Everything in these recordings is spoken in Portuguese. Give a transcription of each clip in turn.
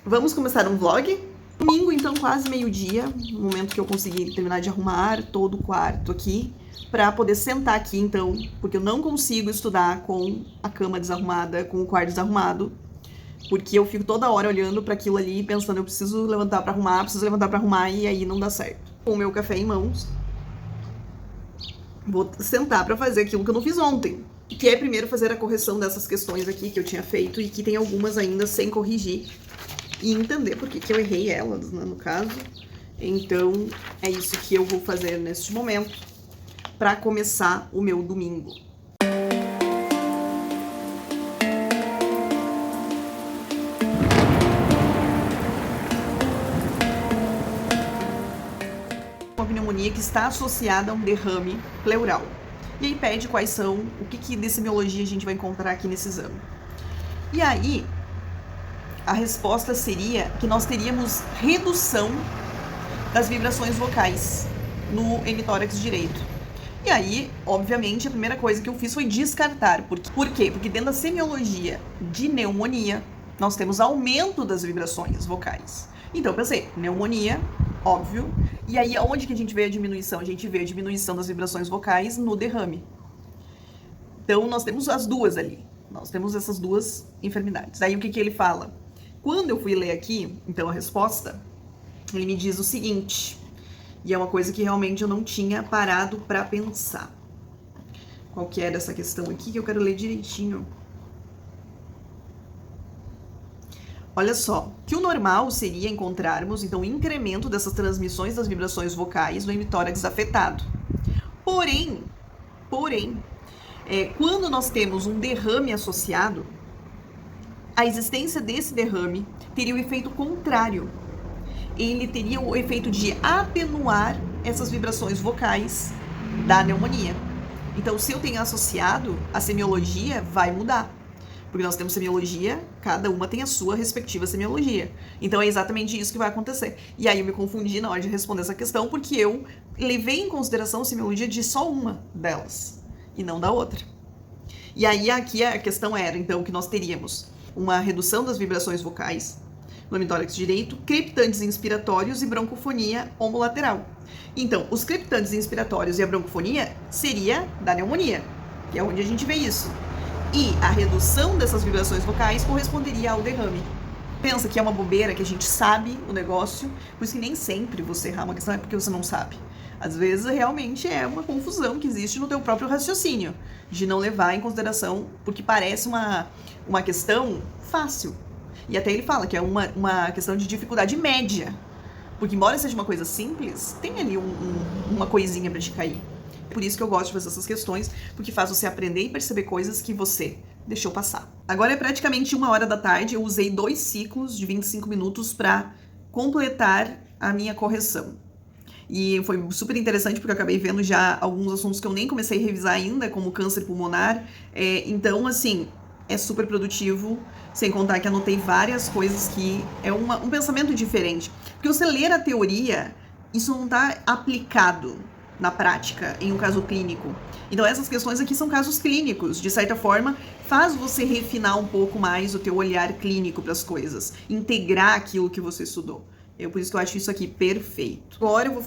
Vamos começar um vlog? Domingo, então, quase meio-dia, no momento que eu consegui terminar de arrumar todo o quarto aqui, pra poder sentar aqui, então, porque eu não consigo estudar com a cama desarrumada, com o quarto desarrumado, porque eu fico toda hora olhando pra aquilo ali, pensando, eu preciso levantar pra arrumar, e aí não dá certo. Com o meu café em mãos, vou sentar pra fazer aquilo que eu não fiz ontem, que é primeiro fazer a correção dessas questões aqui que eu tinha feito e que tem algumas ainda sem corrigir, e entender por que eu errei elas, né, no caso. Então, é isso que eu vou fazer neste momento, para começar o meu domingo. Uma pneumonia que está associada a um derrame pleural. E aí pede quais são, o que de semiologia a gente vai encontrar aqui nesse exame. E aí, a resposta seria que nós teríamos redução das vibrações vocais no hemitórax direito. E aí, obviamente, a primeira coisa que eu fiz foi descartar. Por quê? Porque dentro da semiologia de pneumonia, nós temos aumento das vibrações vocais. Então eu pensei, pneumonia, óbvio. E aí, aonde que a gente vê a diminuição? A gente vê a diminuição das vibrações vocais no derrame. Então, nós temos as duas ali. Nós temos essas duas enfermidades. Aí, o que ele fala? Quando eu fui ler aqui, então, a resposta, ele me diz o seguinte, e é uma coisa que realmente eu não tinha parado para pensar. Qual que era essa questão aqui que eu quero ler direitinho? Olha só, que o normal seria encontrarmos, então, um incremento dessas transmissões das vibrações vocais no hemitórax afetado. Porém, quando nós temos um derrame associado, a existência desse derrame teria o efeito contrário. Ele teria o efeito de atenuar essas vibrações vocais da pneumonia. Então, se eu tenho associado, a semiologia vai mudar. Porque nós temos semiologia, cada uma tem a sua respectiva semiologia. Então, é exatamente isso que vai acontecer. E aí eu me confundi na hora de responder essa questão, porque eu levei em consideração a semiologia de só uma delas, e não da outra. E aí aqui a questão era, então, que nós teríamos uma redução das vibrações vocais no hemitórax direito, creptantes inspiratórios e broncofonia homolateral. Então, os creptantes inspiratórios e a broncofonia seria da pneumonia, que é onde a gente vê isso. E a redução dessas vibrações vocais corresponderia ao derrame. Pensa que é uma bobeira, que a gente sabe o negócio, por isso que nem sempre você errar uma questão é porque você não sabe. Às vezes, realmente é uma confusão que existe no teu próprio raciocínio, de não levar em consideração, porque parece uma questão fácil. E até ele fala que é uma questão de dificuldade média, porque embora seja uma coisa simples, tem ali uma coisinha pra te cair. Por isso que eu gosto de fazer essas questões, porque faz você aprender e perceber coisas que você deixou passar. Agora é praticamente 1h da tarde, eu usei 2 ciclos de 25 minutos para completar a minha correção. E foi super interessante porque eu acabei vendo já alguns assuntos que eu nem comecei a revisar ainda, como câncer pulmonar. Então, assim, é super produtivo, sem contar que anotei várias coisas que é um pensamento diferente. Porque você ler a teoria, isso não está aplicado na prática, em um caso clínico. Então essas questões aqui são casos clínicos, de certa forma, faz você refinar um pouco mais o teu olhar clínico para as coisas, integrar aquilo que você estudou. Por isso que eu acho isso aqui perfeito. Agora eu vou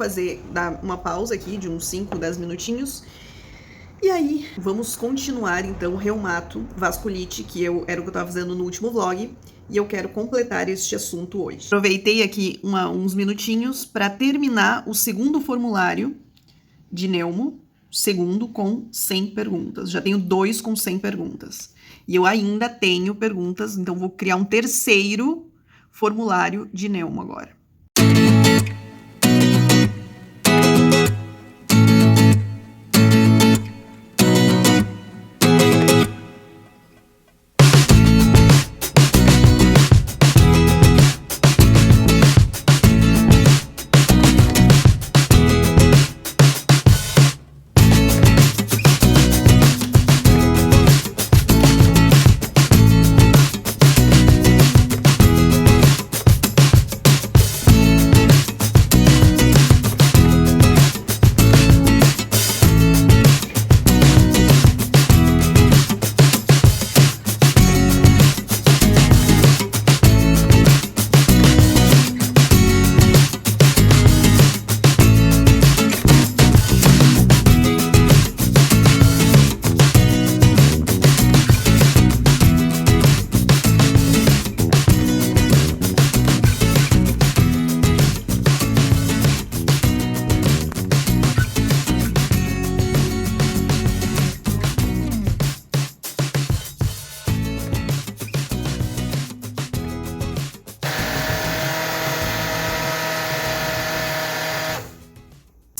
dar uma pausa aqui de uns 5, 10 minutinhos. E aí, vamos continuar então o reumato, vasculite, que era o que eu estava fazendo no último vlog. E eu quero completar este assunto hoje. Aproveitei aqui uns minutinhos para terminar o segundo formulário de Neumo, segundo com 100 perguntas. Já tenho 2 com 100 perguntas. E eu ainda tenho perguntas, então vou criar um terceiro formulário de Neumo agora.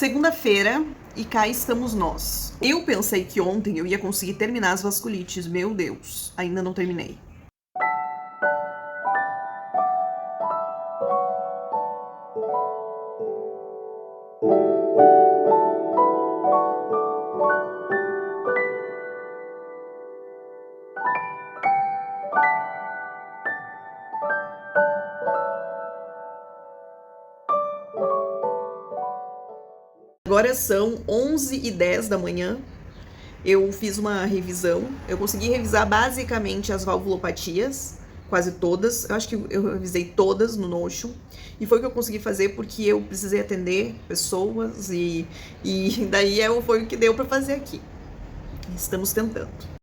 Segunda-feira e cá estamos nós. Eu pensei que ontem eu ia conseguir terminar as vasculites, meu Deus, ainda não terminei. Agora são 11h10 da manhã, eu fiz uma revisão, eu consegui revisar basicamente as valvulopatias, quase todas, eu acho que eu revisei todas no Notion, e foi o que eu consegui fazer porque eu precisei atender pessoas e daí foi o que deu para fazer aqui. Estamos tentando.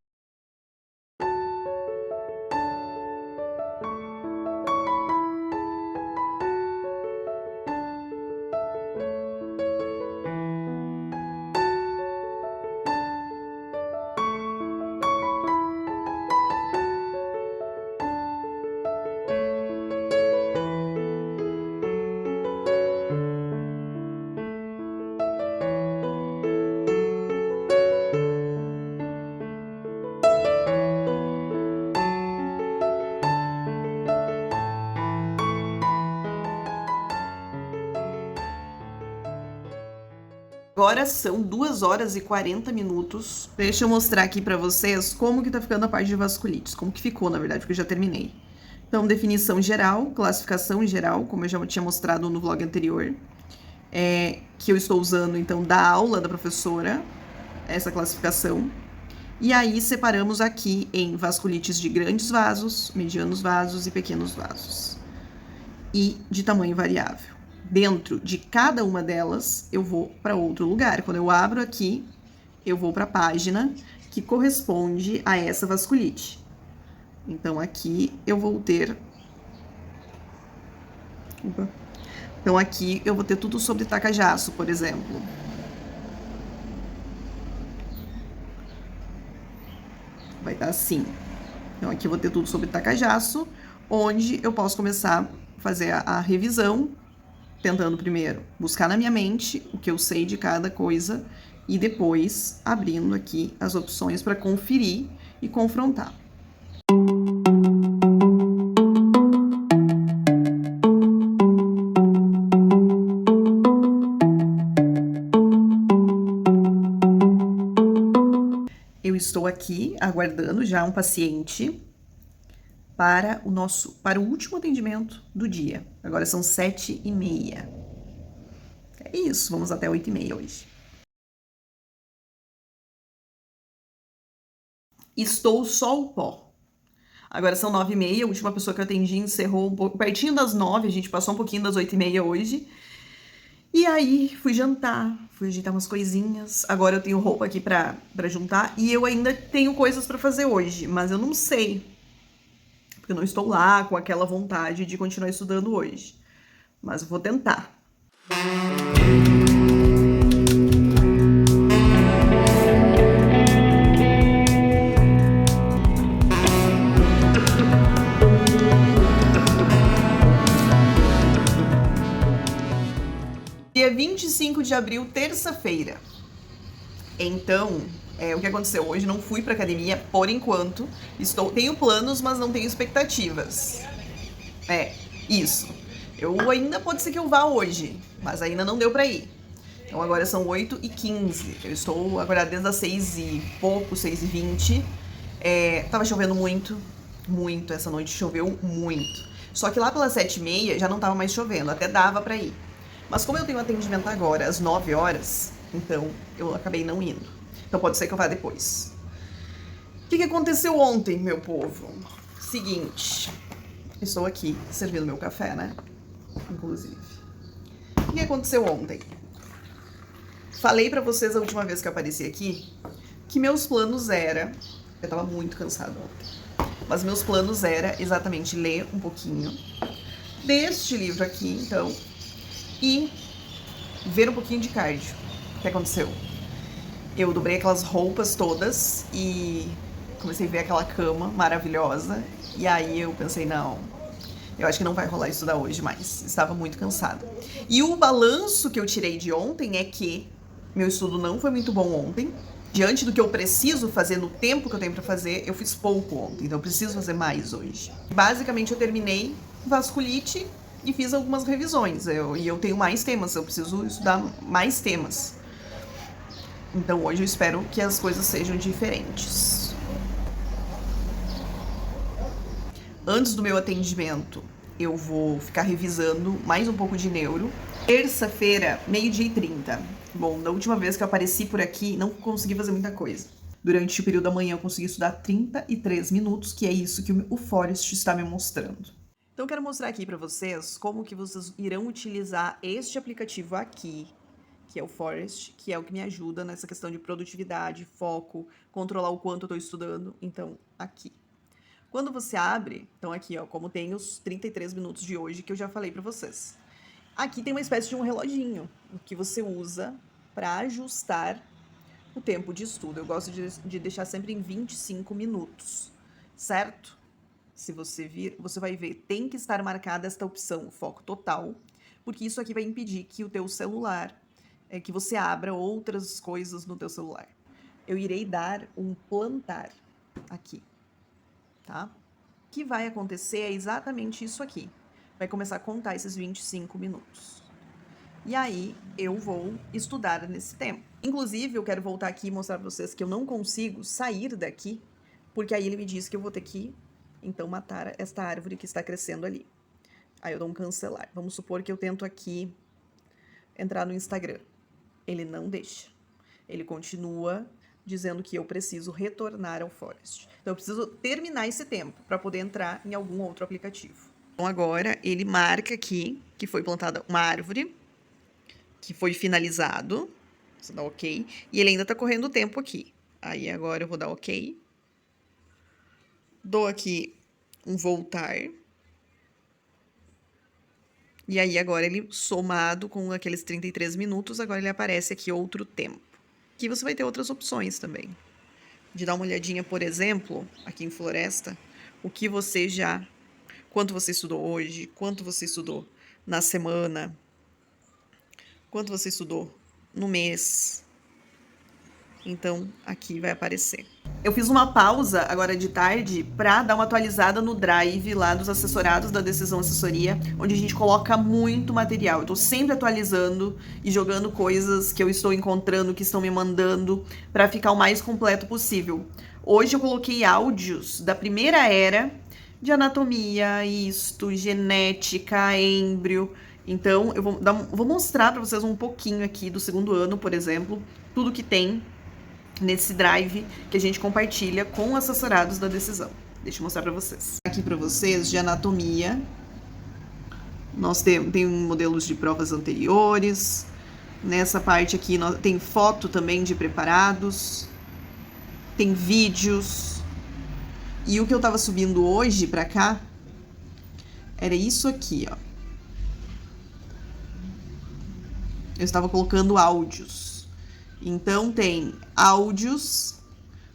Agora são 2h40. Deixa eu mostrar aqui pra vocês como que tá ficando a parte de vasculites. Como que ficou, na verdade, porque eu já terminei. Então, definição geral, classificação geral, como eu já tinha mostrado no vlog anterior. Que eu estou usando, então, da aula da professora, essa classificação. E aí, separamos aqui em vasculites de grandes vasos, medianos vasos e pequenos vasos. E de tamanho variável. Dentro de cada uma delas, eu vou para outro lugar. Quando eu abro aqui, eu vou para a página que corresponde a essa vasculite. Então, aqui eu vou ter... Então, aqui eu vou ter tudo sobre tacajaço, por exemplo. Vai estar assim. Então, aqui eu vou ter tudo sobre tacajaço, onde eu posso começar a fazer a revisão, tentando primeiro buscar na minha mente o que eu sei de cada coisa e depois abrindo aqui as opções para conferir e confrontar. Eu estou aqui aguardando já um paciente para o último atendimento do dia. Agora são 7h30. É isso, vamos até 8h30 hoje. Estou só o pó. Agora são 9h30, a última pessoa que eu atendi encerrou um pouco, pertinho das 9h, a gente passou um pouquinho das 8h30 hoje. E aí, fui jantar, fui ajeitar umas coisinhas. Agora eu tenho roupa aqui pra juntar e eu ainda tenho coisas pra fazer hoje, mas eu não sei. Porque eu não estou lá com aquela vontade de continuar estudando hoje. Mas eu vou tentar. Dia 25 de abril, terça-feira. Então, o que aconteceu? Hoje não fui pra academia, por enquanto. Tenho planos, mas não tenho expectativas. Isso. Pode ser que eu vá hoje, mas ainda não deu pra ir. Então agora são 8h15. Eu estou agora desde as 6 e pouco, 6h20. Tava chovendo muito, muito. Essa noite choveu muito. Só que lá pelas 7h30 já não tava mais chovendo, até dava pra ir. Mas como eu tenho atendimento agora às 9h, então eu acabei não indo. Então pode ser que eu vá depois. O que aconteceu ontem, meu povo? Seguinte, estou aqui servindo meu café, né? Inclusive. O que aconteceu ontem? Falei pra vocês a última vez que eu apareci aqui que meus planos era... Eu tava muito cansada ontem. Mas meus planos era exatamente ler um pouquinho deste livro aqui, então, e ver um pouquinho de cardio. O que aconteceu? Eu dobrei aquelas roupas todas e comecei a ver aquela cama maravilhosa. E aí eu pensei, não, Eu acho que não vai rolar estudar hoje mais. Estava muito cansada. E o balanço que eu tirei de ontem é que meu estudo não foi muito bom ontem. Diante do que eu preciso fazer no tempo que eu tenho pra fazer, eu fiz pouco ontem, então eu preciso fazer mais hoje. Basicamente, eu terminei vasculite e fiz algumas revisões. E eu tenho mais temas, eu preciso estudar mais temas. Então hoje eu espero que as coisas sejam diferentes. Antes do meu atendimento, eu vou ficar revisando mais um pouco de neuro. Terça-feira, 12h30. Bom, da última vez que eu apareci por aqui, não consegui fazer muita coisa. Durante o período da manhã, eu consegui estudar 33 minutos, que é isso que o Forest está me mostrando. Então, eu quero mostrar aqui para vocês como que vocês irão utilizar este aplicativo aqui, que é o Forest, que é o que me ajuda nessa questão de produtividade, foco, controlar o quanto eu estou estudando. Então, aqui. Quando você abre, então aqui, ó, como tem os 33 minutos de hoje que eu já falei para vocês. Aqui tem uma espécie de um reloginho que você usa para ajustar o tempo de estudo. Eu gosto de deixar sempre em 25 minutos, certo? Se você vir, você vai ver, tem que estar marcada esta opção, foco total, porque isso aqui vai impedir que o teu celular, que você abra outras coisas no teu celular. Eu irei dar um plantar aqui, tá? O que vai acontecer é exatamente isso aqui. Vai começar a contar esses 25 minutos. E aí, eu vou estudar nesse tempo. Inclusive, eu quero voltar aqui e mostrar para vocês que eu não consigo sair daqui, porque aí ele me diz que eu vou ter que, então, matar esta árvore que está crescendo ali. Aí eu dou um cancelar. Vamos supor que eu tento aqui entrar no Instagram. Ele não deixa. Ele continua dizendo que eu preciso retornar ao Forest. Então, eu preciso terminar esse tempo para poder entrar em algum outro aplicativo. Então, agora, ele marca aqui que foi plantada uma árvore, que foi finalizado. Você dá OK. E ele ainda tá correndo o tempo aqui. Aí, agora, eu vou dar OK. Dou aqui um voltar. E aí, agora, ele somado com aqueles 33 minutos, agora ele aparece aqui outro tempo. Aqui você vai ter outras opções também. De dar uma olhadinha, por exemplo, aqui em Floresta, o que você já... Quanto você estudou hoje, quanto você estudou na semana, quanto você estudou no mês. Então, aqui vai aparecer. Eu fiz uma pausa agora de tarde para dar uma atualizada no Drive lá dos assessorados da Decisão Assessoria, onde a gente coloca muito material. Eu tô sempre atualizando e jogando coisas que eu estou encontrando, que estão me mandando, para ficar o mais completo possível. Hoje eu coloquei áudios da primeira era de anatomia, genética, êmbrio. Então, eu vou mostrar para vocês um pouquinho aqui do segundo ano, por exemplo, tudo que tem nesse drive que a gente compartilha com assessorados da decisão. Deixa eu mostrar para vocês. Aqui para vocês de anatomia. Nós tem modelos de provas anteriores. Nessa parte aqui tem foto também de preparados. Tem vídeos. E o que eu tava subindo hoje pra cá era isso aqui, ó. Eu estava colocando áudios. Então, tem áudios,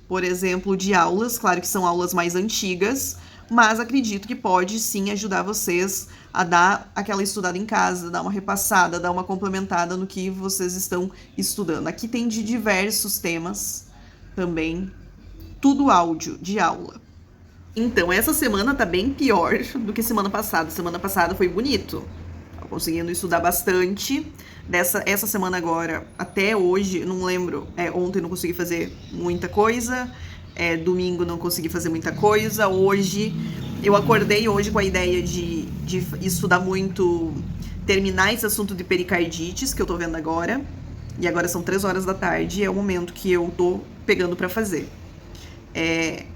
por exemplo, de aulas. Claro que são aulas mais antigas, mas acredito que pode sim ajudar vocês a dar aquela estudada em casa, dar uma repassada, dar uma complementada no que vocês estão estudando. Aqui tem de diversos temas também. Tudo áudio de aula. Então, essa semana tá bem pior do que semana passada. Semana passada foi bonito. Tô conseguindo estudar bastante. Essa semana agora, até hoje, não lembro. Ontem não consegui fazer muita coisa. Domingo não consegui fazer muita coisa. Hoje, eu acordei hoje com a ideia de estudar muito, terminar esse assunto de pericardites, que eu tô vendo agora. E agora são 3 horas da tarde, é o momento que eu tô pegando pra fazer.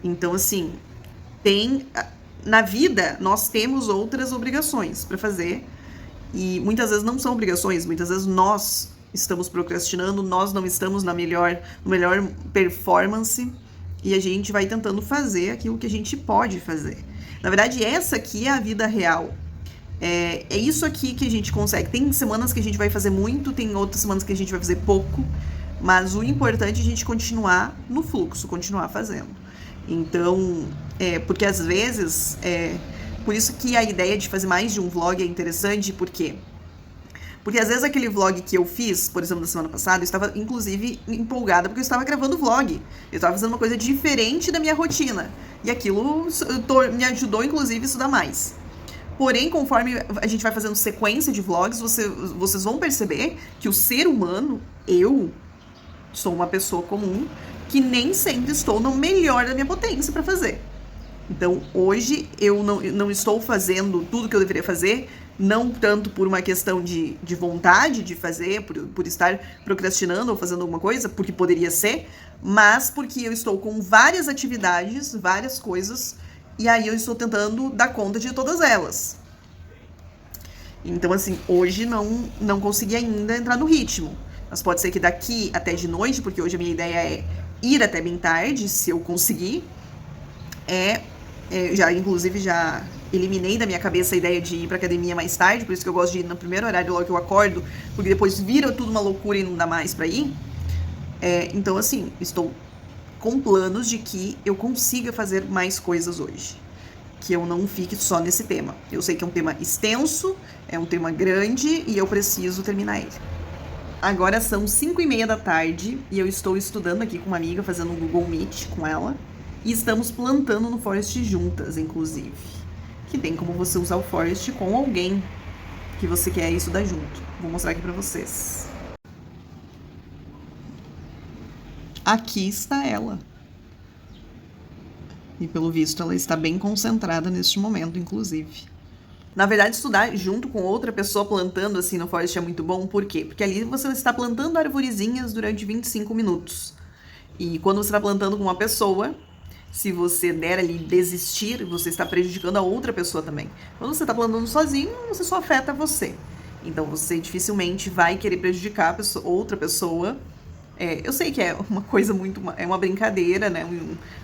Então, assim... Na vida, nós temos outras obrigações para fazer e muitas vezes não são obrigações, muitas vezes nós estamos procrastinando, nós não estamos na melhor performance e a gente vai tentando fazer aquilo que a gente pode fazer. Na verdade, essa aqui é a vida real. É isso aqui que a gente consegue. Tem semanas que a gente vai fazer muito, tem outras semanas que a gente vai fazer pouco, mas o importante é a gente continuar no fluxo, continuar fazendo. Então, porque às vezes Por isso que a ideia de fazer mais de um vlog é interessante, porque às vezes aquele vlog que eu fiz, por exemplo, na semana passada, eu estava inclusive empolgada porque eu estava gravando vlog. Eu estava fazendo uma coisa diferente da minha rotina. E aquilo me ajudou, inclusive, a estudar mais. Porém, conforme a gente vai fazendo sequência de vlogs, vocês vão perceber que o ser humano, eu sou uma pessoa comum, que nem sempre estou no melhor da minha potência para fazer. Então, hoje, eu não estou fazendo tudo que eu deveria fazer, não tanto por uma questão de vontade de fazer, por estar procrastinando ou fazendo alguma coisa, porque poderia ser, mas porque eu estou com várias atividades, várias coisas, e aí eu estou tentando dar conta de todas elas. Então, assim, hoje não consegui ainda entrar no ritmo. Mas pode ser que daqui até de noite, porque hoje a minha ideia é ir até bem tarde, se eu conseguir. Inclusive, já eliminei da minha cabeça a ideia de ir pra academia mais tarde, por isso que eu gosto de ir no primeiro horário logo que eu acordo, porque depois vira tudo uma loucura e não dá mais pra ir. Então, assim, estou com planos de que eu consiga fazer mais coisas hoje. Que eu não fique só nesse tema. Eu sei que é um tema extenso, é um tema grande e eu preciso terminar ele. Agora são 5:30 da tarde e eu estou estudando aqui com uma amiga, fazendo um Google Meet com ela. E estamos plantando no Forest juntas, inclusive. Que tem como você usar o Forest com alguém que você quer estudar junto. Vou mostrar aqui pra vocês. Aqui está ela. E pelo visto ela está bem concentrada neste momento, inclusive. Na verdade, estudar junto com outra pessoa plantando assim no Forest é muito bom. Por quê? Porque ali você está plantando arvorezinhas durante 25 minutos. E quando você está plantando com uma pessoa, se você der ali desistir, você está prejudicando a outra pessoa também. Quando você está plantando sozinho, você só afeta você. Então você dificilmente vai querer prejudicar outra pessoa. Eu sei que é uma coisa é uma brincadeira, né?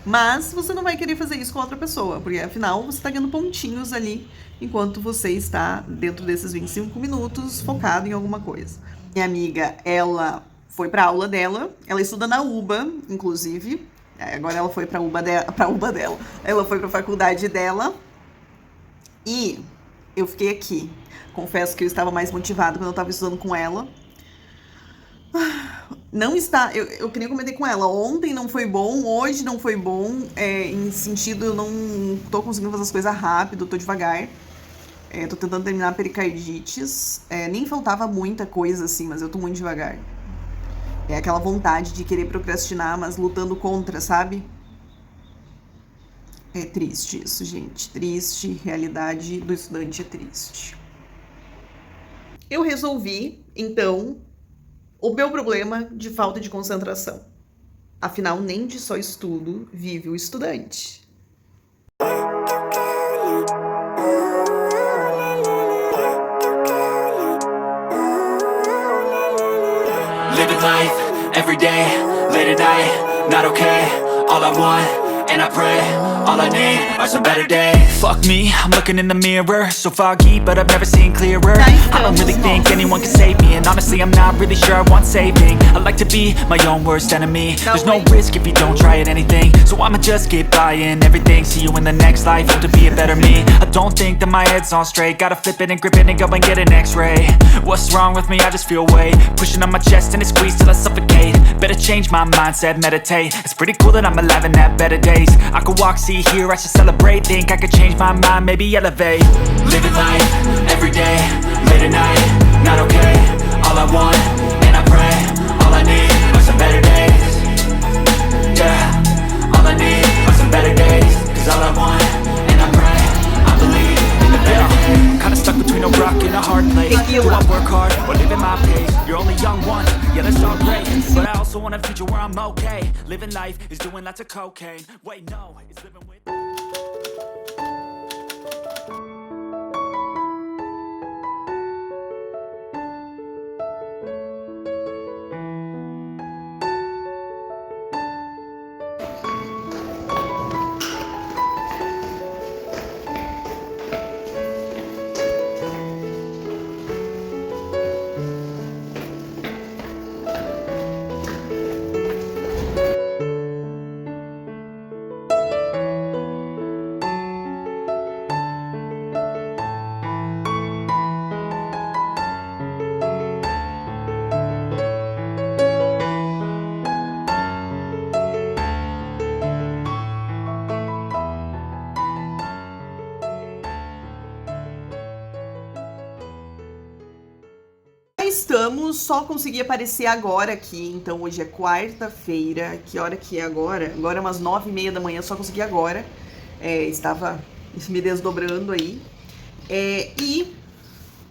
Mas você não vai querer fazer isso com outra pessoa, porque afinal você está ganhando pontinhos ali, enquanto você está dentro desses 25 minutos focado em alguma coisa. Minha amiga, ela foi para a aula dela, ela estuda na UBA, inclusive. Agora ela foi para UBA dela. Ela foi para a faculdade dela. E eu fiquei aqui. Confesso que eu estava mais motivada quando eu estava estudando com ela. Não está. Eu queria comentar com ela. Ontem não foi bom, hoje não foi bom. Em sentido, eu não tô conseguindo fazer as coisas rápido, tô devagar. Tô tentando terminar a pericardites. Nem faltava muita coisa assim, mas eu tô muito devagar. É aquela vontade de querer procrastinar, mas lutando contra, sabe? É triste isso, gente. Triste. Realidade do estudante é triste. Eu resolvi, então, o meu problema de falta de concentração. Afinal, nem de só estudo vive o estudante. Living life, every day, late at night, not okay. All I want, and I pray, all I need are some better days. Fuck me, I'm looking in the mirror, so foggy, but I've never seen clearer. I don't really think anyone can save me, and honestly I'm not really sure I want saving. I like to be my own worst enemy. There's no risk if you don't try at anything, so I'ma just keep buying everything. See you in the next life, hope to be a better me. I don't think that my head's on straight, gotta flip it and grip it and go and get an x-ray. What's wrong with me? I just feel weight pushing on my chest and it squeezes till I suffocate. Better change my mindset, meditate. It's pretty cool that I'm alive and have better days. I could walk, see, hear, I should celebrate. Think I could change my mind, maybe elevate. Living life, every day, late at night, not okay. All I want, and I pray, all I need are some better days. Yeah, all I need are some better days. Cause all I want, and I pray, I believe in the better days. Kinda stuck between a rock and a hard place. Do I work hard, or live at my pace? You're only young once, yeah that's all great, but I also want a future where I'm okay. Living life is doing lots of cocaine. Wait, no, it's living with... estamos, só consegui aparecer agora aqui, então hoje é quarta-feira, que hora que é agora? Agora é umas 9h30 da manhã, só consegui agora, estava me desdobrando aí, e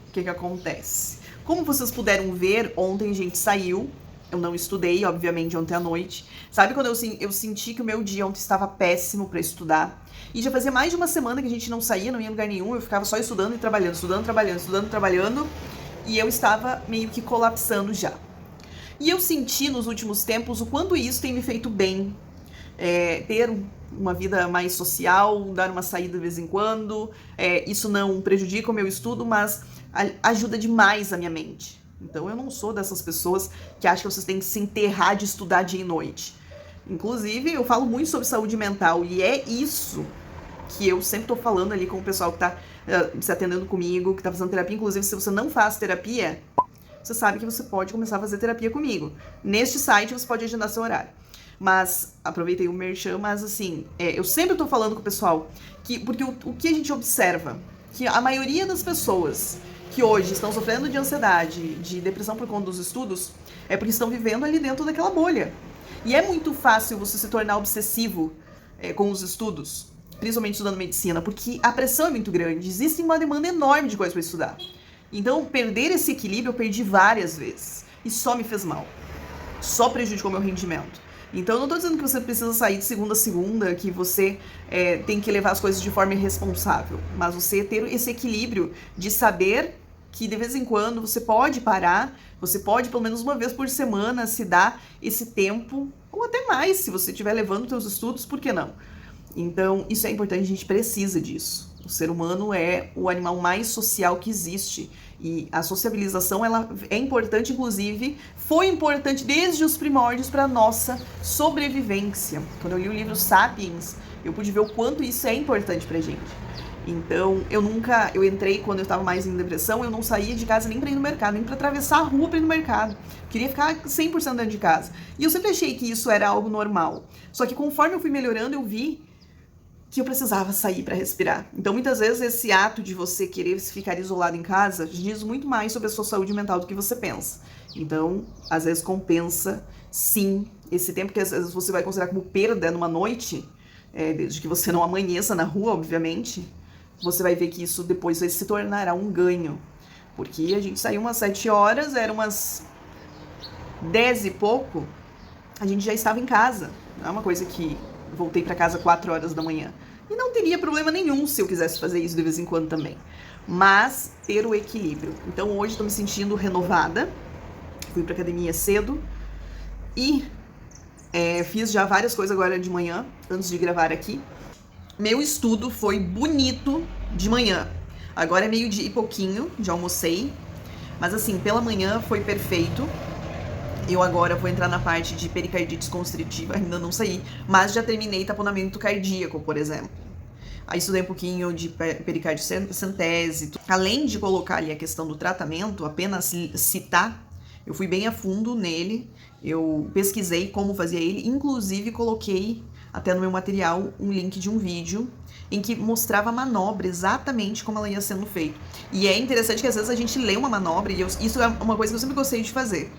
o que acontece? Como vocês puderam ver, ontem a gente saiu, eu não estudei, obviamente, ontem à noite. Sabe quando eu senti que o meu dia ontem estava péssimo pra estudar? E já fazia mais de uma semana que a gente não saía, não ia em lugar nenhum, eu ficava só estudando e trabalhando, estudando, trabalhando, estudando, trabalhando, e eu estava meio que colapsando já. E eu senti nos últimos tempos o quanto isso tem me feito bem, ter uma vida mais social, dar uma saída de vez em quando, isso não prejudica o meu estudo, mas ajuda demais a minha mente. Então eu não sou dessas pessoas que acham que vocês têm que se enterrar de estudar dia e noite. Inclusive, eu falo muito sobre saúde mental e é isso que eu sempre tô falando ali com o pessoal que tá se atendendo comigo, que tá fazendo terapia. Inclusive, se você não faz terapia, você sabe que você pode começar a fazer terapia comigo. Neste site você pode agendar seu horário. Mas, aproveitei o merchan, mas assim, eu sempre tô falando com o pessoal porque o que a gente observa, que a maioria das pessoas que hoje estão sofrendo de ansiedade, de depressão por conta dos estudos, é porque estão vivendo ali dentro daquela bolha. E é muito fácil você se tornar obsessivo com os estudos, principalmente estudando medicina, porque a pressão é muito grande, existe uma demanda enorme de coisa para estudar. Então, perder esse equilíbrio eu perdi várias vezes, e só me fez mal, só prejudicou meu rendimento. Então, eu não tô dizendo que você precisa sair de segunda a segunda, que você tem que levar as coisas de forma irresponsável, mas você ter esse equilíbrio de saber que de vez em quando você pode parar, você pode pelo menos uma vez por semana se dar esse tempo, ou até mais, se você estiver levando os seus estudos, por que não? Então, isso é importante, a gente precisa disso. O ser humano é o animal mais social que existe. E a sociabilização, ela é importante, inclusive, foi importante desde os primórdios para a nossa sobrevivência. Quando eu li o livro Sapiens, eu pude ver o quanto isso é importante pra gente. Então, eu entrei quando eu estava mais em depressão, eu não saía de casa nem para ir no mercado, nem para atravessar a rua para ir no mercado. Queria ficar 100% dentro de casa. E eu sempre achei que isso era algo normal. Só que conforme eu fui melhorando, eu vi que eu precisava sair para respirar. Então, muitas vezes, esse ato de você querer ficar isolado em casa diz muito mais sobre a sua saúde mental do que você pensa. Então, às vezes compensa, sim, esse tempo que às vezes você vai considerar como perda numa noite, desde que você não amanheça na rua, obviamente, você vai ver que isso depois vai se tornará um ganho. Porque a gente saiu umas 7 horas, era umas 10 e pouco, a gente já estava em casa. Não é uma coisa que voltei para casa 4 horas da manhã. E não teria problema nenhum se eu quisesse fazer isso de vez em quando também. Mas ter o equilíbrio. Então hoje estou me sentindo renovada. Fui para academia cedo. E fiz já várias coisas agora de manhã, antes de gravar aqui. Meu estudo foi bonito de manhã. Agora é 12:00 e pouquinho, já almocei. Mas assim, pela manhã foi perfeito. Eu agora vou entrar na parte de pericardite constritiva, ainda não saí, mas já terminei taponamento cardíaco, por exemplo. Aí estudei um pouquinho de pericardicentese. Além de colocar ali a questão do tratamento, apenas citar, eu fui bem a fundo nele, eu pesquisei como fazia ele, inclusive coloquei até no meu material um link de um vídeo em que mostrava a manobra exatamente como ela ia sendo feita. E é interessante que às vezes a gente lê uma manobra, e isso é uma coisa que eu sempre gostei de fazer.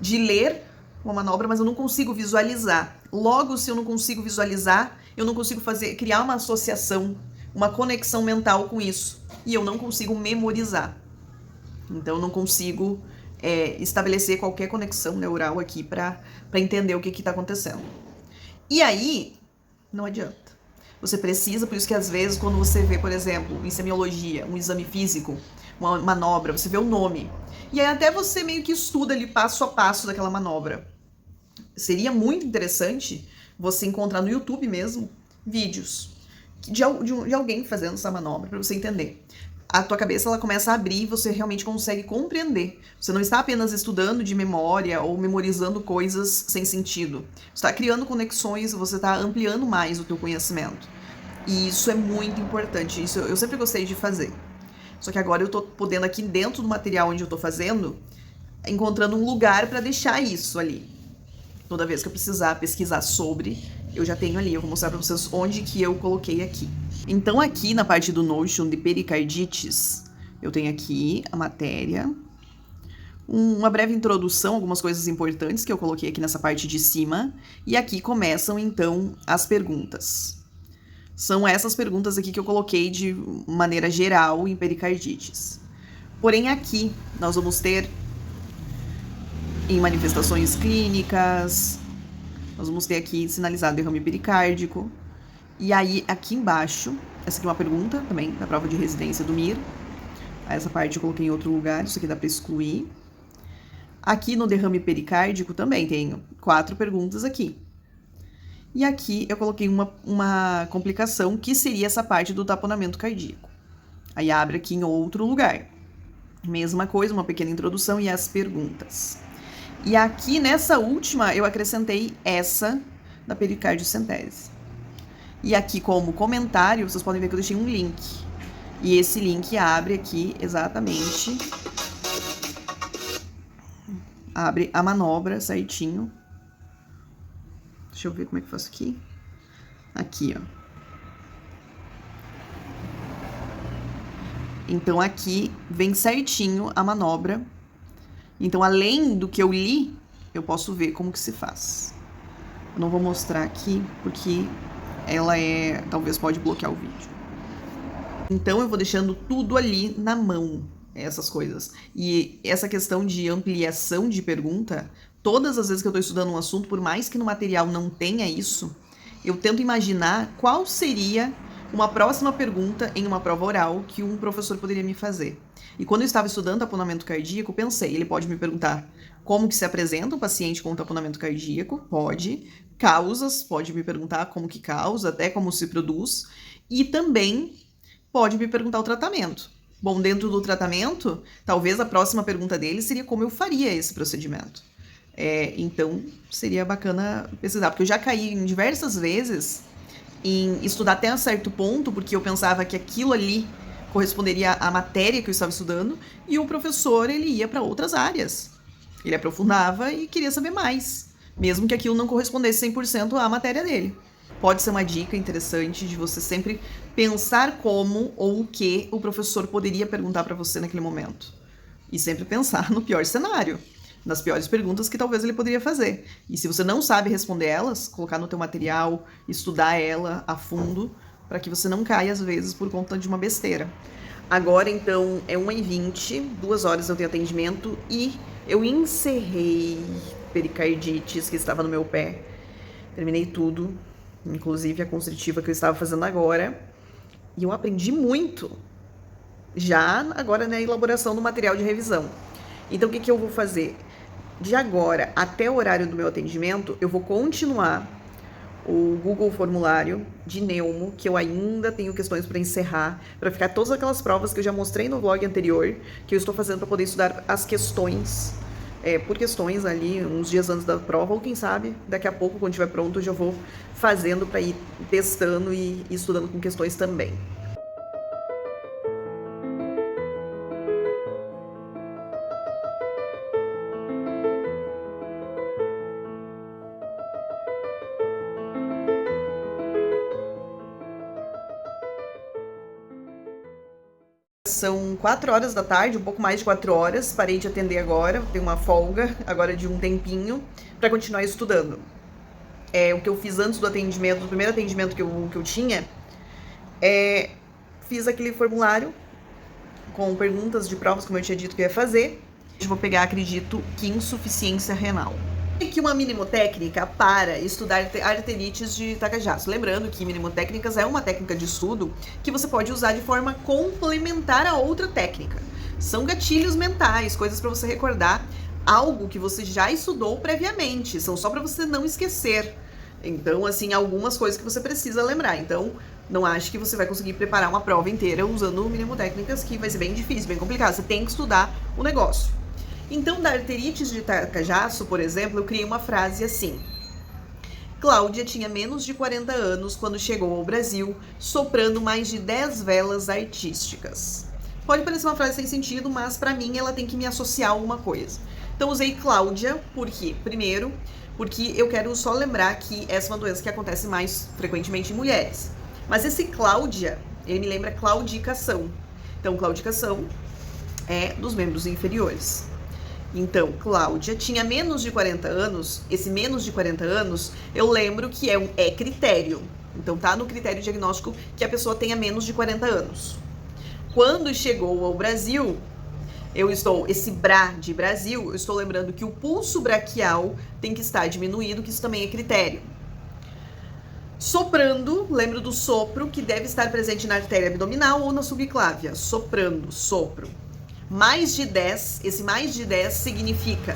De ler uma manobra, mas eu não consigo visualizar. Logo, se eu não consigo visualizar, eu não consigo criar uma associação, uma conexão mental com isso. E eu não consigo memorizar. Então, eu não consigo estabelecer qualquer conexão neural aqui para entender o que está acontecendo. E aí, não adianta. Você precisa, por isso que às vezes, quando você vê, por exemplo, em semiologia, um exame físico, uma manobra, você vê o nome. E aí até você meio que estuda ali passo a passo daquela manobra. Seria muito interessante você encontrar no YouTube mesmo vídeos de alguém fazendo essa manobra para você entender. A tua cabeça ela começa a abrir e você realmente consegue compreender. Você não está apenas estudando de memória ou memorizando coisas sem sentido. Você está criando conexões, você está ampliando mais o teu conhecimento. E isso é muito importante. Isso eu sempre gostei de fazer. Só que agora eu tô podendo aqui dentro do material onde eu tô fazendo, encontrando um lugar para deixar isso ali. Toda vez que eu precisar pesquisar sobre, eu já tenho ali. Eu vou mostrar para vocês onde que eu coloquei aqui. Então aqui na parte do Notion de pericardites, eu tenho aqui a matéria. uma breve introdução, algumas coisas importantes que eu coloquei aqui nessa parte de cima. E aqui começam, então, as perguntas. São essas perguntas aqui que eu coloquei de maneira geral em pericardites. Porém, aqui nós vamos ter em manifestações clínicas, nós vamos ter aqui sinalizado derrame pericárdico. E aí, aqui embaixo, essa aqui é uma pergunta também da prova de residência do MIR. Essa parte eu coloquei em outro lugar, isso aqui dá para excluir. Aqui no derrame pericárdico também tenho 4 perguntas aqui. E aqui eu coloquei uma complicação que seria essa parte do taponamento cardíaco. Aí abre aqui em outro lugar. Mesma coisa, uma pequena introdução e as perguntas. E aqui nessa última eu acrescentei essa da pericardiocentese. E aqui como comentário, vocês podem ver que eu deixei um link. E esse link abre aqui exatamente... Abre a manobra certinho. Deixa eu ver como é que eu faço aqui. Aqui, ó. Então, aqui vem certinho a manobra. Então, além do que eu li, eu posso ver como que se faz. Eu não vou mostrar aqui, porque ela talvez pode bloquear o vídeo. Então, eu vou deixando tudo ali na mão, essas coisas. E essa questão de ampliação de pergunta, todas as vezes que eu estou estudando um assunto, por mais que no material não tenha isso, eu tento imaginar qual seria uma próxima pergunta em uma prova oral que um professor poderia me fazer. E quando eu estava estudando taponamento cardíaco, pensei, ele pode me perguntar como que se apresenta um paciente com taponamento cardíaco, pode, causas, pode me perguntar como que causa, até como se produz, e também pode me perguntar o tratamento. Bom, dentro do tratamento, talvez a próxima pergunta dele seria como eu faria esse procedimento. Então, seria bacana pesquisar, porque eu já caí em diversas vezes em estudar até um certo ponto, porque eu pensava que aquilo ali corresponderia à matéria que eu estava estudando, e o professor, ele ia para outras áreas. Ele aprofundava e queria saber mais, mesmo que aquilo não correspondesse 100% à matéria dele. Pode ser uma dica interessante de você sempre pensar como ou o que o professor poderia perguntar para você naquele momento. E sempre pensar no pior cenário, nas piores perguntas que talvez ele poderia fazer. E se você não sabe responder elas, colocar no teu material, estudar ela a fundo, para que você não caia às vezes por conta de uma besteira. Agora, então, é 1h20, 2 horas eu tenho atendimento e eu encerrei pericardites que estava no meu pé. Terminei tudo, inclusive a constritiva que eu estava fazendo agora. E eu aprendi muito, já agora na elaboração do material de revisão. Então, o que eu vou fazer? De agora até o horário do meu atendimento, eu vou continuar o Google Formulário de Neumo, que eu ainda tenho questões para encerrar, para ficar todas aquelas provas que eu já mostrei no vlog anterior, que eu estou fazendo para poder estudar as questões, por questões ali, uns dias antes da prova, ou quem sabe, daqui a pouco, quando estiver pronto, eu já vou fazendo para ir testando e estudando com questões também. São 4 horas da tarde, um pouco mais de 4 horas, parei de atender agora, tenho uma folga agora de um tempinho para continuar estudando. O que eu fiz antes do atendimento, do primeiro atendimento que eu tinha, fiz aquele formulário com perguntas de provas, como eu tinha dito que eu ia fazer. Eu vou pegar, acredito, que insuficiência renal. Aqui uma mnemotécnica para estudar arterites de Takajasu. Lembrando que mnemotécnicas é uma técnica de estudo que você pode usar de forma complementar a outra técnica. São gatilhos mentais, coisas para você recordar algo que você já estudou previamente. São só para você não esquecer. Então, assim, algumas coisas que você precisa lembrar. Então, não ache que você vai conseguir preparar uma prova inteira usando mnemotécnicas, que vai ser bem difícil, bem complicado. Você tem que estudar o negócio. Então, da arterites de Takajasu, por exemplo, eu criei uma frase assim: Cláudia tinha menos de 40 anos quando chegou ao Brasil, soprando mais de 10 velas artísticas. Pode parecer uma frase sem sentido, mas para mim ela tem que me associar a alguma coisa. Então, usei Cláudia, por quê? Primeiro, porque eu quero só lembrar que essa é uma doença que acontece mais frequentemente em mulheres. Mas esse Cláudia, ele me lembra claudicação. Então, claudicação é dos membros inferiores. Então, Cláudia tinha menos de 40 anos. Esse menos de 40 anos, eu lembro que é critério. Então, tá no critério diagnóstico que a pessoa tenha menos de 40 anos. Quando chegou ao Brasil, esse BRA de Brasil, eu estou lembrando que o pulso braquial tem que estar diminuído, que isso também é critério. Soprando, lembro do sopro, que deve estar presente na artéria abdominal ou na subclávia. Soprando, sopro. Mais de 10, esse mais de 10 significa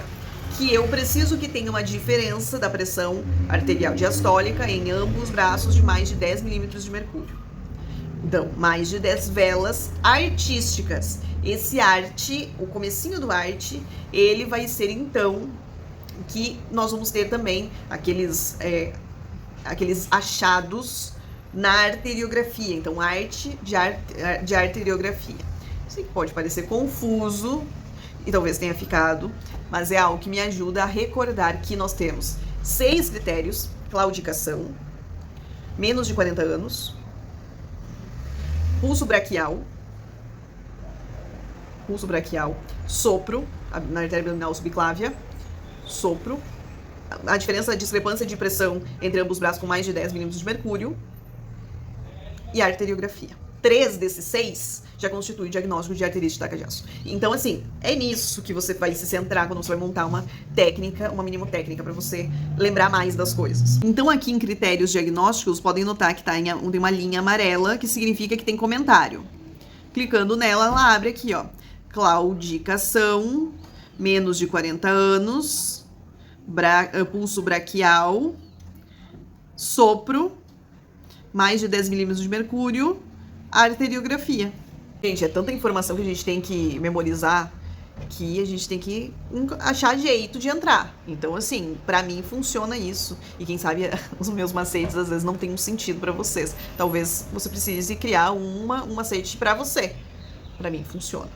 que eu preciso que tenha uma diferença da pressão arterial diastólica em ambos os braços de mais de 10 milímetros de mercúrio. Então, mais de 10 velas artísticas. Esse arte, o comecinho do arte, ele vai ser então que nós vamos ter também aqueles achados na arteriografia. Então, arte de arteriografia. Isso pode parecer confuso e talvez tenha ficado, mas é algo que me ajuda a recordar que nós temos 6 critérios: claudicação, menos de 40 anos, pulso braquial, sopro, na artéria abdominal subclávia, sopro, a diferença, a discrepância de pressão entre ambos os braços com mais de 10 milímetros de mercúrio e a arteriografia. 3 desses 6 já constitui diagnóstico de arterite de taca-de-aço. Então, assim, é nisso que você vai se centrar quando você vai montar uma técnica, uma mnemotécnica, para você lembrar mais das coisas. Então, aqui em critérios diagnósticos, podem notar que tem uma linha amarela, que significa que tem comentário. Clicando nela, ela abre aqui, ó. Claudicação, menos de 40 anos, pulso braquial, sopro, mais de 10 milímetros de mercúrio, arteriografia. Gente, é tanta informação que a gente tem que memorizar que a gente tem que achar jeito de entrar. Então, assim, pra mim funciona isso. E quem sabe os meus macetes às vezes não tem um sentido pra vocês. Talvez você precise criar um macete pra você. Pra mim funciona.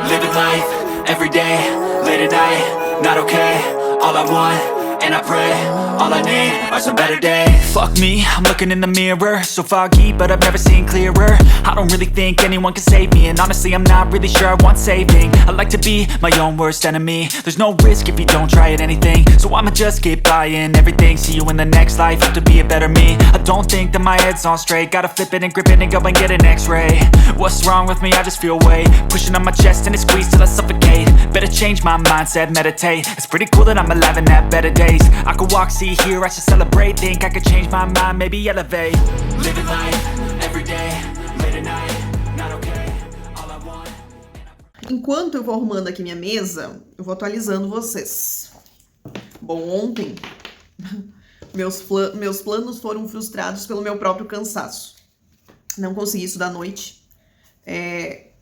Living life, every day, late at night, not okay. All I want, and I pray, all I need are some better days. Fuck me, I'm looking in the mirror, so foggy, but I've never seen clearer. I don't really think anyone can save me, and honestly I'm not really sure I want saving. I like to be my own worst enemy. There's no risk if you don't try at anything, so I'ma just keep buying everything. See you in the next life, have to be a better me. I don't think that my head's on straight, gotta flip it and grip it and go and get an x-ray. What's wrong with me? I just feel weight pushing on my chest and it squeezes till I suffocate. Better change my mindset, meditate. It's pretty cool that I'm alive and have better days. I could walk, see, hear, I should celebrate. Think I could change my mind, maybe elevate. Living life, every day, late at night, not okay. All I want. Enquanto eu vou arrumando aqui minha mesa, eu vou atualizando vocês. Bom, ontem meus planos foram frustrados pelo meu próprio cansaço. Não consegui estudar à noite.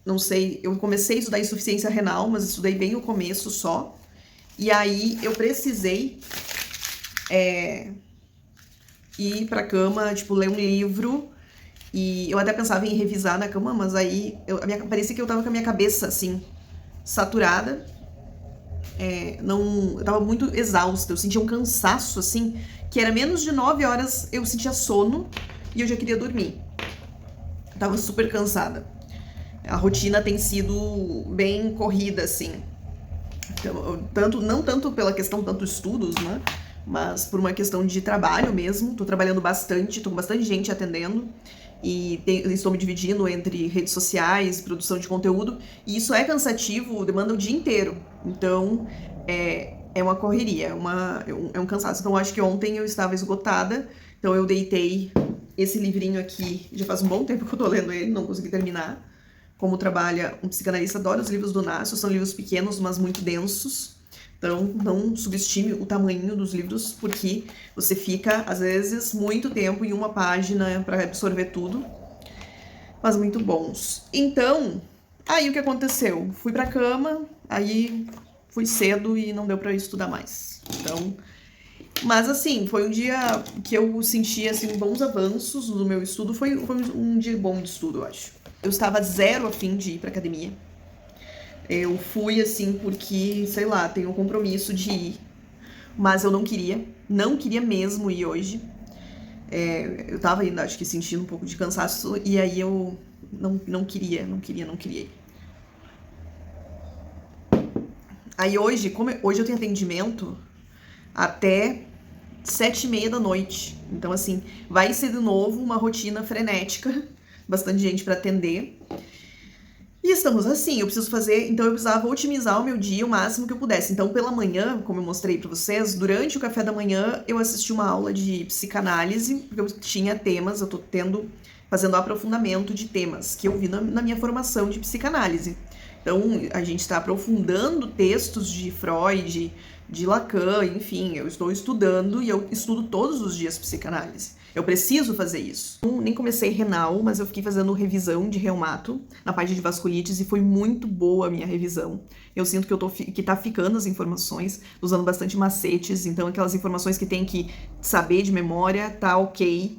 Não sei, eu comecei a estudar insuficiência renal, mas estudei bem o começo só. E aí eu precisei ir pra cama, tipo, ler um livro. E eu até pensava em revisar na cama, mas aí parecia que eu tava com a minha cabeça, assim, saturada. Eu tava muito exausta, eu sentia um cansaço, assim, que era menos de 9 horas, eu sentia sono e eu já queria dormir. Eu tava super cansada. A rotina tem sido bem corrida, assim. Então, não tanto pela questão tanto estudos, né? Mas por uma questão de trabalho mesmo. Tô trabalhando bastante, tô com bastante gente atendendo. E estou me dividindo entre redes sociais, produção de conteúdo. E isso é cansativo, demanda o dia inteiro. Então, é uma correria, é um cansaço. Então, acho que ontem eu estava esgotada. Então, eu deitei esse livrinho aqui. Já faz um bom tempo que eu tô lendo ele, não consegui terminar. Como trabalha um psicanalista, adora os livros do Nácio, são livros pequenos, mas muito densos. Então, não subestime o tamanho dos livros, porque você fica, às vezes, muito tempo em uma página para absorver tudo. Mas muito bons. Então, aí o que aconteceu? Fui pra cama, aí fui cedo e não deu pra estudar mais. Então, mas assim, foi um dia que eu senti, assim, bons avanços no meu estudo. Foi um dia bom de estudo, eu acho. Eu estava zero a fim de ir pra academia. Eu fui, assim, porque, sei lá, tenho um compromisso de ir. Mas eu não queria mesmo ir hoje. Eu tava ainda, acho que, sentindo um pouco de cansaço, e aí eu não queria ir. Aí hoje, hoje eu tenho atendimento até 7h30 da noite. Então, assim, vai ser de novo uma rotina frenética, bastante gente para atender. E estamos assim, eu precisava otimizar o meu dia o máximo que eu pudesse. Então, pela manhã, como eu mostrei para vocês, durante o café da manhã, eu assisti uma aula de psicanálise, porque eu tinha temas, eu tô fazendo aprofundamento de temas que eu vi na minha formação de psicanálise. Então, a gente está aprofundando textos de Freud, de Lacan, enfim, eu estou estudando e eu estudo todos os dias psicanálise. Eu preciso fazer isso. Nem comecei renal, mas eu fiquei fazendo revisão de reumato na parte de vasculites e foi muito boa a minha revisão. Eu sinto que tá ficando as informações, usando bastante macetes, então aquelas informações que tem que saber de memória, tá ok.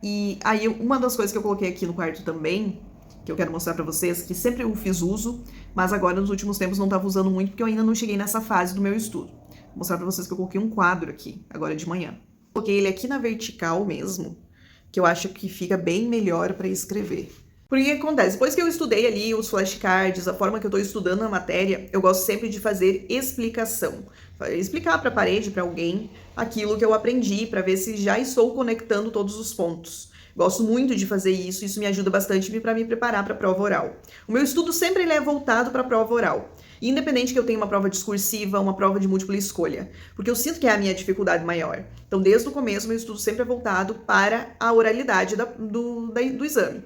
E aí, uma das coisas que eu coloquei aqui no quarto também, que eu quero mostrar pra vocês, que sempre eu fiz uso, mas agora nos últimos tempos não tava usando muito, porque eu ainda não cheguei nessa fase do meu estudo. Vou mostrar pra vocês que eu coloquei um quadro aqui, agora de manhã. Coloquei ele aqui na vertical mesmo, que eu acho que fica bem melhor para escrever. Porque o que acontece? Depois que eu estudei ali os flashcards, a forma que eu estou estudando a matéria, eu gosto sempre de fazer explicação. Explicar para a parede, para alguém, aquilo que eu aprendi, para ver se já estou conectando todos os pontos. Gosto muito de fazer isso me ajuda bastante para me preparar para a prova oral. O meu estudo sempre ele é voltado para a prova oral. Independente que eu tenha uma prova discursiva, uma prova de múltipla escolha, porque eu sinto que é a minha dificuldade maior. Então, desde o começo, meu estudo sempre é voltado para a oralidade do exame.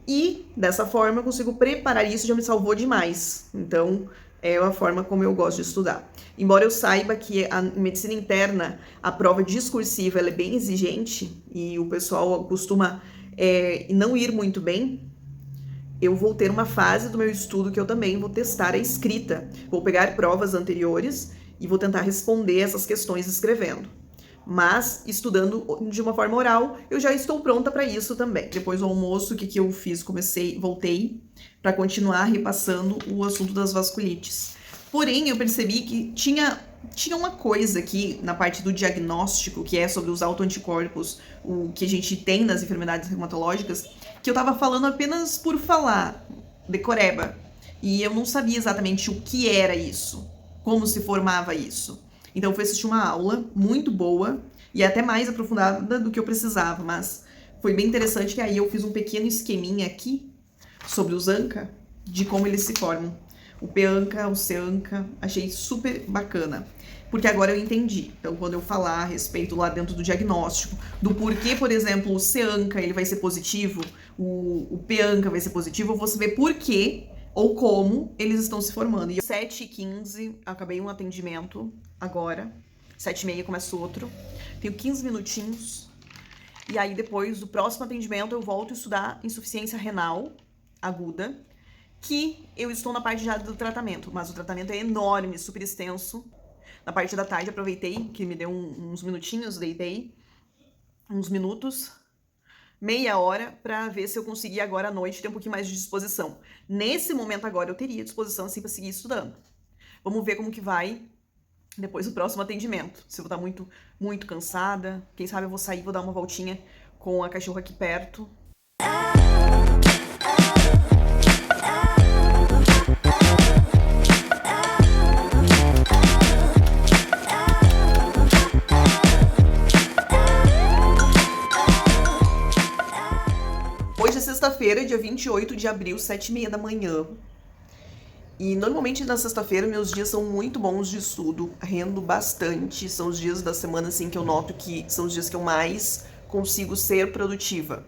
E, dessa forma, eu consigo preparar isso, já me salvou demais. Então, é a forma como eu gosto de estudar. Embora eu saiba que a medicina interna, a prova discursiva, ela é bem exigente, e o pessoal costuma não ir muito bem, eu vou ter uma fase do meu estudo que eu também vou testar a escrita. Vou pegar provas anteriores e vou tentar responder essas questões escrevendo. Mas, estudando de uma forma oral, eu já estou pronta para isso também. Depois do almoço, o que eu fiz? Voltei para continuar repassando o assunto das vasculites. Porém, eu percebi que tinha uma coisa aqui na parte do diagnóstico, que é sobre os autoanticorpos, o que a gente tem nas enfermidades reumatológicas, que eu tava falando apenas por falar, decoreba. E eu não sabia exatamente o que era isso, como se formava isso. Então eu fui assistir uma aula muito boa e até mais aprofundada do que eu precisava, mas foi bem interessante que aí eu fiz um pequeno esqueminha aqui sobre os ANCA, de como eles se formam. O P-ANCA, o C-ANCA, achei super bacana, porque agora eu entendi. Então, quando eu falar a respeito lá dentro do diagnóstico, do porquê, por exemplo, o C-ANCA ele vai ser positivo, o P-ANCA vai ser positivo, eu vou saber por quê ou como eles estão se formando. E 7h15, acabei um atendimento agora, 7h30 começa outro, tenho 15 minutinhos, e aí depois do próximo atendimento eu volto a estudar insuficiência renal aguda, que eu estou na parte já do tratamento, mas o tratamento é enorme, super extenso. Na parte da tarde aproveitei, que me deu uns minutinhos, deitei uns minutos, meia hora, pra ver se eu conseguia agora à noite ter um pouquinho mais de disposição. Nesse momento agora eu teria disposição assim pra seguir estudando. Vamos ver como que vai depois do próximo atendimento. Se eu vou estar muito, muito cansada, quem sabe eu vou sair, vou dar uma voltinha com a cachorra aqui perto. Hoje é sexta-feira, dia 28 de abril, 7h30 da manhã. E normalmente na sexta-feira meus dias são muito bons de estudo, rendo bastante. São os dias da semana assim que eu noto que são os dias que eu mais consigo ser produtiva.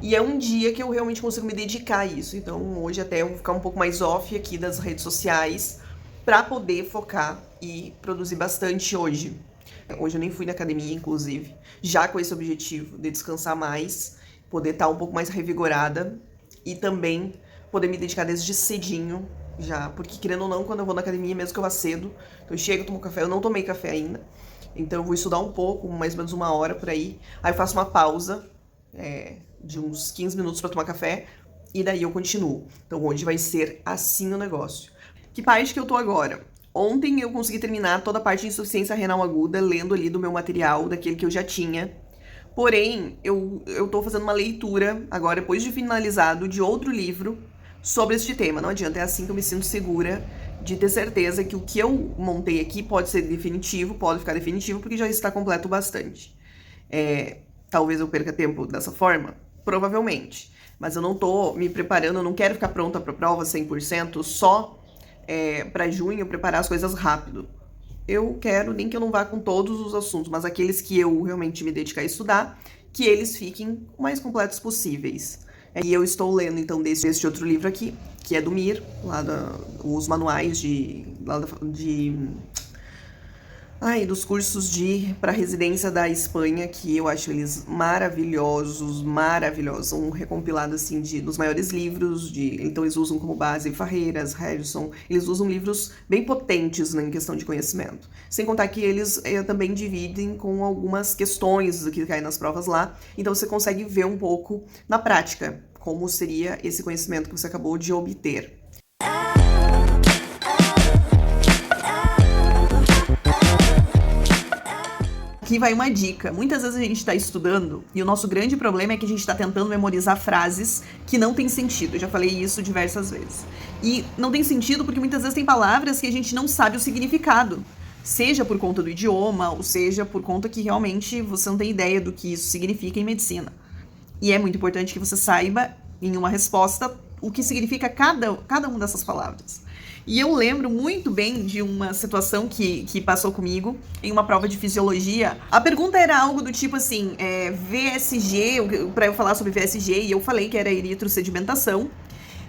E é um dia que eu realmente consigo me dedicar a isso. Então hoje até eu vou ficar um pouco mais off aqui das redes sociais para poder focar e produzir bastante hoje. Hoje eu nem fui na academia, inclusive, já com esse objetivo de descansar mais, poder estar um pouco mais revigorada e também poder me dedicar desde cedinho já, porque querendo ou não, quando eu vou na academia, mesmo que eu vá cedo, eu chego, tomo café, eu não tomei café ainda, então eu vou estudar um pouco, mais ou menos 1 hora por aí eu faço uma pausa de uns 15 minutos para tomar café e daí eu continuo. Então hoje vai ser assim o negócio. Que parte que eu tô agora? Ontem eu consegui terminar toda a parte de insuficiência renal aguda, lendo ali do meu material, daquele que eu já tinha, Porém, eu tô fazendo uma leitura, agora, depois de finalizado, de outro livro sobre este tema. Não adianta, é assim que eu me sinto segura de ter certeza que o que eu montei aqui pode ser definitivo, pode ficar definitivo, porque já está completo bastante. Talvez eu perca tempo dessa forma? Provavelmente. Mas eu não tô me preparando, eu não quero ficar pronta para a prova 100% só para junho, preparar as coisas rápido. Eu quero, nem que eu não vá com todos os assuntos, mas aqueles que eu realmente me dedicar a estudar, que eles fiquem o mais completos possíveis. E eu estou lendo, então, deste outro livro aqui, que é do Mir, os manuais dos cursos para residência da Espanha, que eu acho eles maravilhosos, maravilhosos. São um recompilado, assim, dos maiores livros, então eles usam como base Farreiras, Harrison, eles usam livros bem potentes, né, em questão de conhecimento. Sem contar que eles também dividem com algumas questões que caem nas provas lá, então você consegue ver um pouco na prática como seria esse conhecimento que você acabou de obter. Aqui vai uma dica. Muitas vezes a gente está estudando e o nosso grande problema é que a gente está tentando memorizar frases que não têm sentido. Eu já falei isso diversas vezes. E não tem sentido porque muitas vezes tem palavras que a gente não sabe o significado. Seja por conta do idioma, ou seja por conta que realmente você não tem ideia do que isso significa em medicina. E é muito importante que você saiba, em uma resposta, o que significa cada uma dessas palavras. E eu lembro muito bem de uma situação que passou comigo em uma prova de fisiologia. A pergunta era algo do tipo assim, VSG, para eu falar sobre VSG, e eu falei que era eritrosedimentação.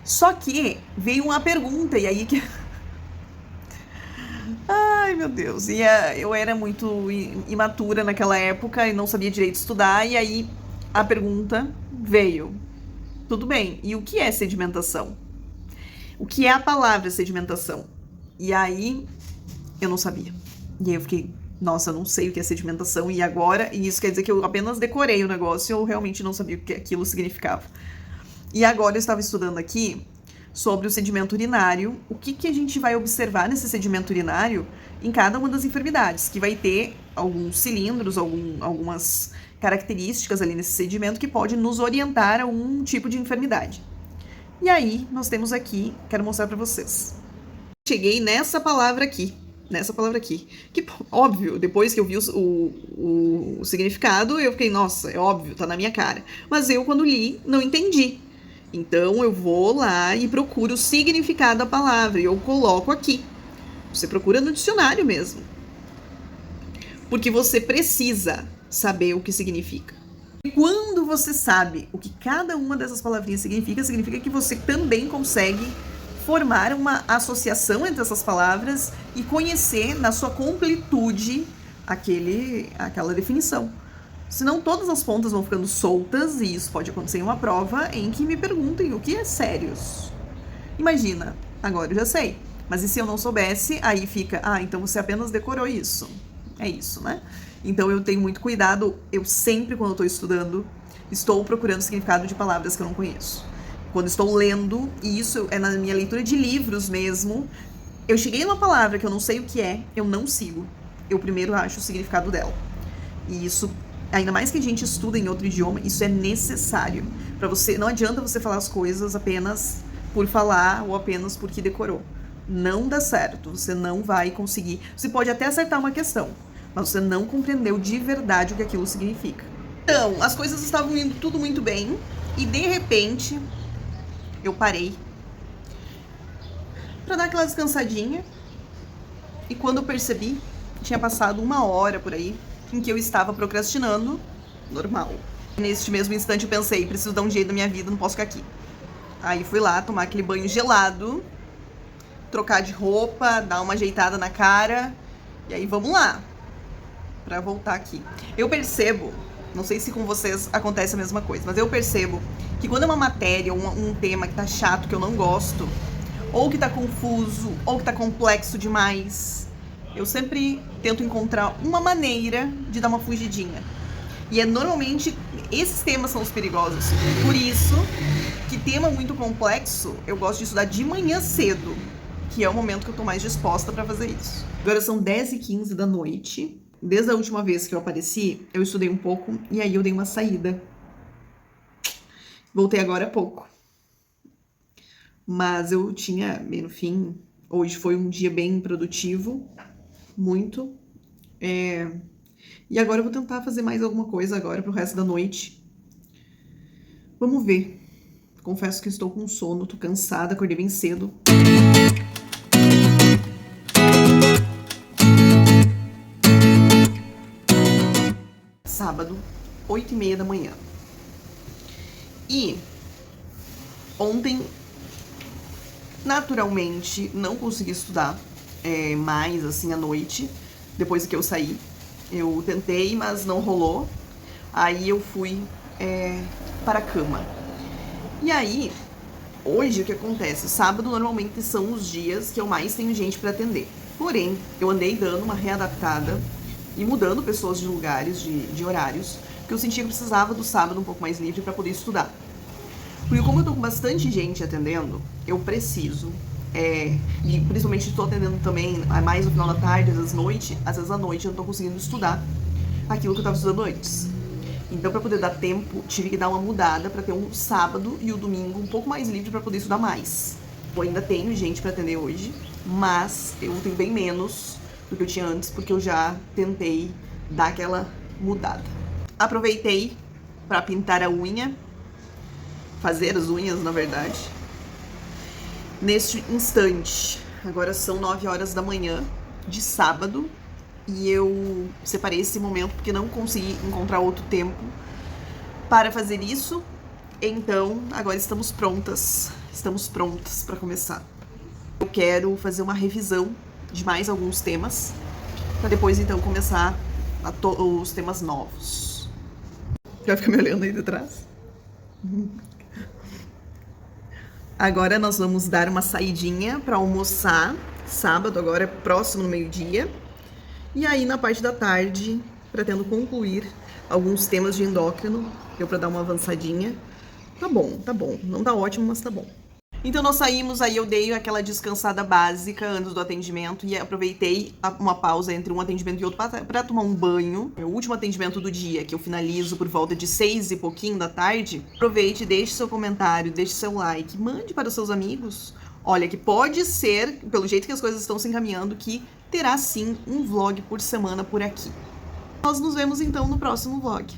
Só que veio uma pergunta, e aí que... Ai, meu Deus. E eu era muito imatura naquela época e não sabia direito estudar, e aí a pergunta veio. Tudo bem, e o que é sedimentação? O que é a palavra sedimentação? E aí, eu não sabia. E aí eu fiquei, nossa, eu não sei o que é sedimentação, e agora? E isso quer dizer que eu apenas decorei o negócio, eu realmente não sabia o que aquilo significava. E agora eu estava estudando aqui sobre o sedimento urinário, o que a gente vai observar nesse sedimento urinário em cada uma das enfermidades, que vai ter alguns cilindros, algumas características ali nesse sedimento que pode nos orientar a um tipo de enfermidade. E aí, nós temos aqui, quero mostrar para vocês. Cheguei nessa palavra aqui, que, óbvio, depois que eu vi o significado, eu fiquei, nossa, é óbvio, tá na minha cara. Mas eu, quando li, não entendi. Então, eu vou lá e procuro o significado da palavra, e eu coloco aqui. Você procura no dicionário mesmo. Porque você precisa saber o que significa. E quando você sabe o que cada uma dessas palavrinhas significa que você também consegue formar uma associação entre essas palavras e conhecer na sua completude aquela definição. Senão todas as pontas vão ficando soltas, e isso pode acontecer em uma prova em que me perguntem o que é sérios. Imagina, agora eu já sei. Mas e se eu não soubesse, aí fica, então você apenas decorou isso. É isso, né? Então eu tenho muito cuidado, eu sempre, quando eu estou estudando, estou procurando o significado de palavras que eu não conheço. Quando estou lendo, e isso é na minha leitura de livros mesmo, eu cheguei numa palavra que eu não sei o que é, eu não sigo. Eu primeiro acho o significado dela. E isso, ainda mais que a gente estuda em outro idioma, isso é necessário. Para você, não adianta você falar as coisas apenas por falar ou apenas porque decorou. Não dá certo, você não vai conseguir. Você pode até acertar uma questão, mas você não compreendeu de verdade o que aquilo significa. Então, as coisas estavam indo tudo muito bem, e de repente, eu parei pra dar aquela descansadinha, e quando eu percebi, tinha passado 1 hora por aí, em que eu estava procrastinando, normal. Neste mesmo instante eu pensei, preciso dar um jeito na minha vida, não posso ficar aqui. Aí fui lá tomar aquele banho gelado, trocar de roupa, dar uma ajeitada na cara, e aí vamos lá. Pra voltar aqui. Eu percebo, não sei se com vocês acontece a mesma coisa, mas eu percebo que quando é uma matéria, um tema que tá chato, que eu não gosto, ou que tá confuso, ou que tá complexo demais, eu sempre tento encontrar uma maneira de dar uma fugidinha. E normalmente, esses temas são os perigosos. Por isso, que tema muito complexo, eu gosto de estudar de manhã cedo, que é o momento que eu tô mais disposta pra fazer isso. Agora são 10h15 da noite, desde a última vez que eu apareci, eu estudei um pouco e aí eu dei uma saída. Voltei agora há pouco. Mas eu tinha, bem no fim, hoje foi um dia bem produtivo, muito. E agora eu vou tentar fazer mais alguma coisa agora pro resto da noite. Vamos ver. Confesso que estou com sono, tô cansada, acordei bem cedo. Sábado, 8h30 da manhã. E ontem, naturalmente, não consegui estudar mais, assim, à noite, depois que eu saí. Eu tentei, mas não rolou. Aí eu fui para a cama. E aí, hoje o que acontece? Sábado normalmente são os dias que eu mais tenho gente para atender. Porém, eu andei dando uma readaptada e mudando pessoas de lugares, de horários, porque eu sentia que precisava do sábado um pouco mais livre para poder estudar. Porque como eu tô com bastante gente atendendo, eu preciso, e principalmente estou atendendo também mais no final da tarde, às vezes à noite eu não tô conseguindo estudar aquilo que eu tava estudando antes. Então, para poder dar tempo, tive que dar uma mudada para ter um sábado e o domingo um pouco mais livre para poder estudar mais. Eu ainda tenho gente para atender hoje, mas eu tenho bem menos do que eu tinha antes, porque eu já tentei dar aquela mudada. Aproveitei para pintar a unha, fazer as unhas, na verdade. Neste instante, agora são 9 horas da manhã de sábado, e eu separei esse momento porque não consegui encontrar outro tempo para fazer isso. Então, agora estamos prontas para começar. Eu quero fazer uma revisão de mais alguns temas, para depois então começar os temas novos. Já fica me olhando aí de trás? Agora nós vamos dar uma saidinha para almoçar, sábado, agora próximo no meio-dia. E aí na parte da tarde, pretendo concluir alguns temas de endócrino, deu para dar uma avançadinha. Tá bom, não tá ótimo, mas tá bom. Então nós saímos, aí eu dei aquela descansada básica antes do atendimento e aproveitei uma pausa entre um atendimento e outro para tomar um banho. O último atendimento do dia, que eu finalizo por volta de 6 e pouquinho da tarde. Aproveite, deixe seu comentário, deixe seu like, mande para os seus amigos. Olha, que pode ser, pelo jeito que as coisas estão se encaminhando, que terá sim um vlog por semana por aqui. Nós nos vemos então no próximo vlog.